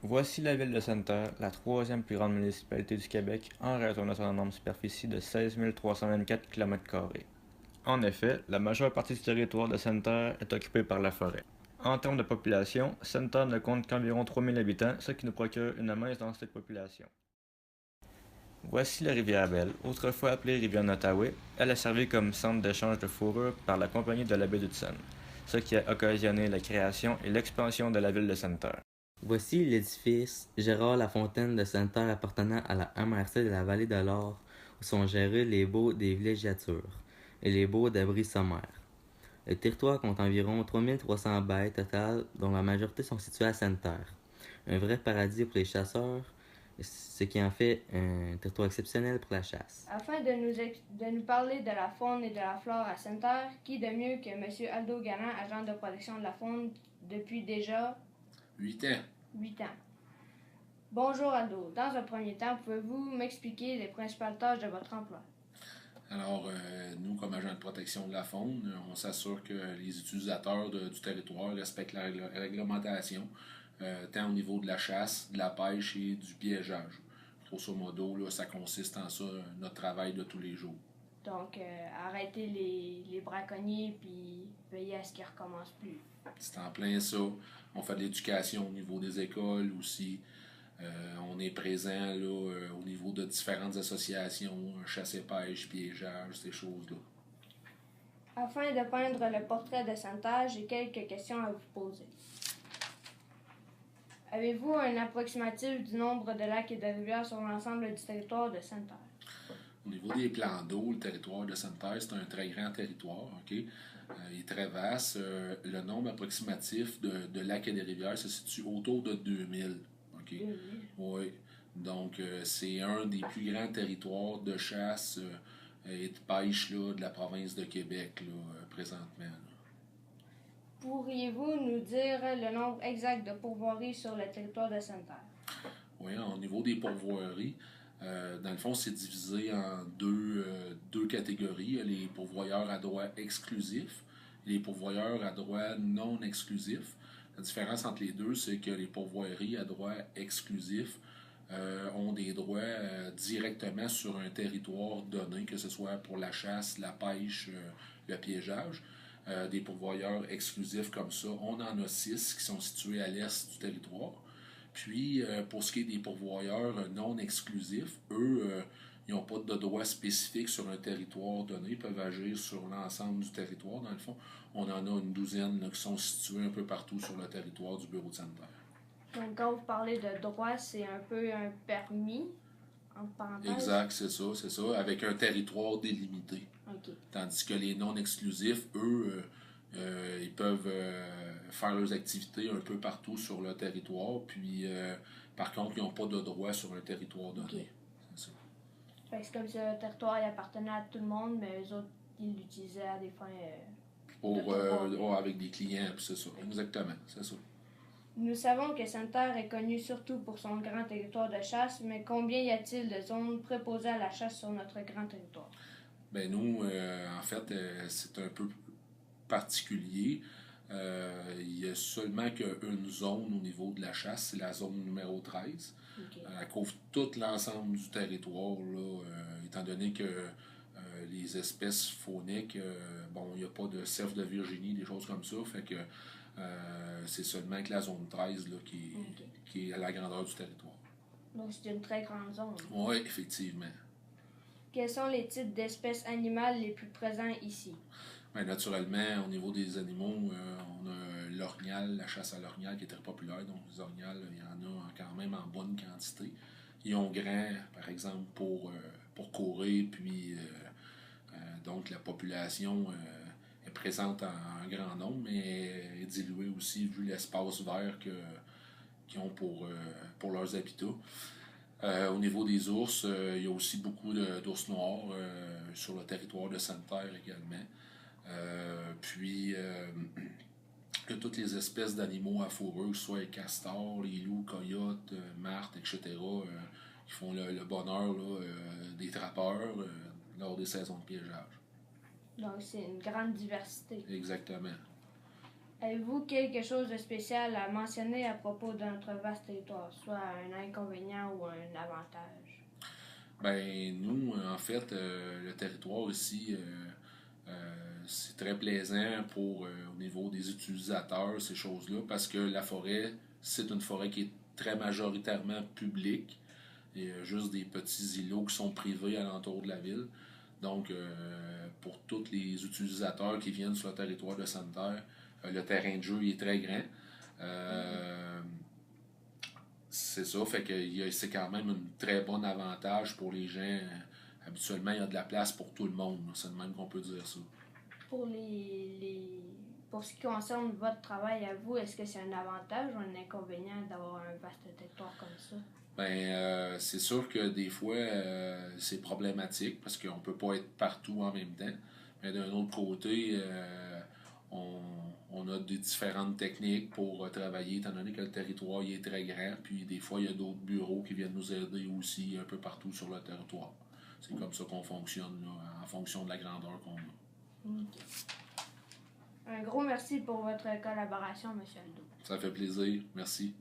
Voici la ville de Sainte-Terre, la troisième plus grande municipalité du Québec en raison de son énorme superficie de 16 324 km². En effet, la majeure partie du territoire de Sainte-Terre est occupée par la forêt. En termes de population, Sainte-Terre ne compte qu'environ 3000 habitants, ce qui nous procure une mince densité de population. Voici la rivière Belle, autrefois appelée rivière Nottaoué. Elle a servi comme centre d'échange de fourrure par la compagnie de la baie d'Hudson, ce qui a occasionné la création et l'expansion de la ville de Sainte-Terre. Voici l'édifice Gérard Lafontaine de Sainte-Terre appartenant à la MRC de la Vallée de l'Or, où sont gérés les baux des villégiatures et les baux d'abri sommaire. Le territoire compte environ 3300 baies totales, dont la majorité sont situées à Sainte-Terre. Un vrai paradis pour les chasseurs, ce qui en fait un territoire exceptionnel pour la chasse. Afin de nous parler de la faune et de la flore à Sainte-Terre, qui de mieux que M. Aldo Galland, agent de protection de la faune depuis déjà 8 ans. 8 ans. Bonjour Aldo. Dans un premier temps, pouvez-vous m'expliquer les principales tâches de votre emploi? Alors, nous, comme agents de protection de la faune, on s'assure que les utilisateurs du territoire respectent la réglementation, tant au niveau de la chasse, de la pêche et du piégeage. Grosso modo, là, ça consiste en ça, notre travail de tous les jours. Donc, arrêter les braconniers puis veiller à ce qu'ils ne recommencent plus. C'est en plein ça. On fait de l'éducation au niveau des écoles aussi. On est présent là, au niveau de différentes associations, chasse et pêche, piégeage, ces choses-là. Afin de peindre le portrait de Sainte-Terre, j'ai quelques questions à vous poser. Avez-vous un approximatif du nombre de lacs et de rivières sur l'ensemble du territoire de Sainte-Terre? Au niveau des plans d'eau, le territoire de Sainte-Terre, c'est un très grand territoire. Il est très vaste. Le nombre approximatif de lacs et de rivières se situe autour de 2000. Oui. Donc, c'est un des plus grands territoires de chasse et de pêche là, de la province de Québec présentement. Pourriez-vous nous dire le nombre exact de pourvoiries sur le territoire de Sainte-Terre? Oui, au niveau des pourvoiries, dans le fond, c'est divisé en deux catégories. Les pourvoyeurs à droit exclusif et les pourvoyeurs à droit non exclusif. La différence entre les deux, c'est que les pourvoiries à droit exclusif ont des droits directement sur un territoire donné, que ce soit pour la chasse, la pêche, le piégeage. Des pourvoyeurs exclusifs comme ça, on en a 6 qui sont situés à l'est du territoire. Puis, pour ce qui est des pourvoyeurs non exclusifs, eux, ils n'ont pas de droit spécifique sur un territoire donné. Ils peuvent agir sur l'ensemble du territoire. Dans le fond, on en a une douzaine là, qui sont situés un peu partout sur le territoire du bureau de Sainte-Terre. Donc, quand vous parlez de droit, c'est un peu un permis, entre parenthèses? Exact, c'est ça, avec un territoire délimité. Okay. Tandis que les non exclusifs, eux, ils peuvent faire leurs activités un peu partout sur le territoire, puis par contre, ils n'ont pas de droit sur un territoire donné. Okay. C'est ça. Fait que c'est comme si le territoire il appartenait à tout le monde, mais eux autres, ils l'utilisaient à des fins... avec des clients, puis c'est ça. Okay. Exactement, c'est ça. Nous savons que Sainte-Terre est connue surtout pour son grand territoire de chasse, mais combien y a-t-il de zones préposées à la chasse sur notre grand territoire? Ben nous, en fait, c'est un peu particulier. Il y a seulement qu'une zone au niveau de la chasse, c'est la zone numéro 13. Okay. Elle couvre tout l'ensemble du territoire, là, étant donné que les espèces fauniques, bon, il n'y a pas de cerf de Virginie, des choses comme ça, fait que c'est seulement que la zone 13 là, qui est à la grandeur du territoire. Donc c'est une très grande zone. Oui, effectivement. Quels sont les types d'espèces animales les plus présents ici? Bien, naturellement, au niveau des animaux, on a l'orignal, la chasse à l'orignal qui est très populaire. Donc, les orignales, il y en a quand même en bonne quantité. Ils ont grand, par exemple, pour courir. Puis, donc, la population est présente en grand nombre, mais est diluée aussi vu l'espace vert qu'ils ont pour leurs habitats. Au niveau des ours, il y a aussi beaucoup d'ours noirs sur le territoire de Sainte-Terre également. Puis, il y a toutes les espèces d'animaux à fourrure, que ce soit les castors, les loups, coyotes, martres, etc., qui font le bonheur là, des trappeurs lors des saisons de piégeage. Donc, c'est une grande diversité. Exactement. Avez-vous quelque chose de spécial à mentionner à propos de notre vaste territoire, soit un inconvénient ou un avantage? Ben, nous, en fait, le territoire ici, c'est très plaisant au niveau des utilisateurs, ces choses-là, parce que la forêt, c'est une forêt qui est très majoritairement publique. Il y a juste des petits îlots qui sont privés alentour de la ville. Donc, pour tous les utilisateurs qui viennent sur le territoire de Sainte-Terre, le terrain de jeu est très grand. C'est ça, fait que c'est quand même un très bon avantage pour les gens. Habituellement, il y a de la place pour tout le monde. C'est de même qu'on peut dire ça. Pour ce qui concerne votre travail à vous, est-ce que c'est un avantage ou un inconvénient d'avoir un vaste territoire comme ça? Ben, c'est sûr que des fois, c'est problématique parce qu'on peut pas être partout en même temps. Mais d'un autre côté, on a des différentes techniques pour travailler, étant donné que le territoire il est très grand. Puis des fois, il y a d'autres bureaux qui viennent nous aider aussi un peu partout sur le territoire. C'est comme ça qu'on fonctionne, là, en fonction de la grandeur qu'on a. Okay. Un gros merci pour votre collaboration, M. Aldo. Ça fait plaisir. Merci.